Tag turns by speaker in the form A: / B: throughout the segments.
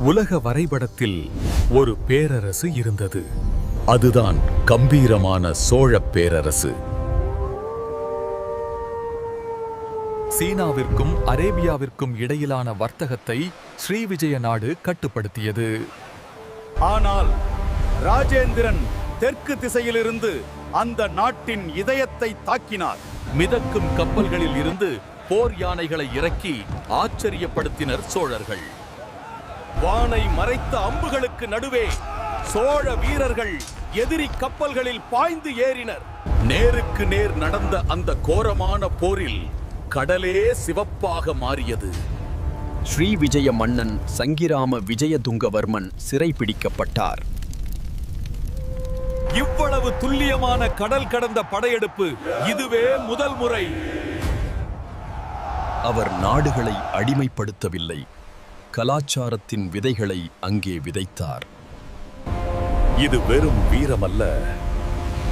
A: உலக வரைபடத்தில் ஒரு பேரரசு இருந்தது. அதுதான் கம்பீரமான சோழப் பேரரசு. சீனாவிற்கும் அரேபியாவிற்கும் இடையிலான வர்த்தகத்தை ஸ்ரீவிஜய நாடு கட்டுப்படுத்தியது.
B: ஆனால் ராஜேந்திரன் தெற்கு திசையிலிருந்து அந்த நாட்டின் இதயத்தை தாக்கினார்.
A: மிதக்கும் கப்பல்களில் இருந்து போர் யானைகளை இறக்கி ஆச்சரியப்படுத்தினர் சோழர்கள்.
B: வானை மறைத்த அம்புகளுக்கு நடுவே சோழ வீரர்கள் எதிரி கப்பல்களில் பாய்ந்து ஏறினர்.
A: நேருக்கு நேர் நடந்த அந்த கோரமான போரில் கடலே சிவப்பாக மாறியது.
C: ஸ்ரீவிஜய மன்னன் சங்கிராம விஜயதுங்கவர்மன் சிறைபிடிக்கப்பட்டார்.
B: இவ்வளவு துல்லியமான கடல் கடந்த படையெடுப்பு இதுவே முதல் முறை.
C: அவர் நாடுகளை அடிமைப்படுத்தவில்லை, கலாச்சாரத்தின் விதைகளை அங்கே விதைத்தார்.
A: இது வெறும் வீரமல்ல,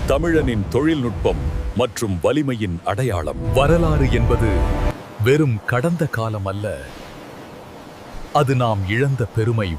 A: தமிழனின் தொழில்நுட்பம் மற்றும் வலிமையின் அடையாளம். வரலாறு என்பது வெறும் கடந்த காலம் அல்ல, அது நாம் இழந்த பெருமை,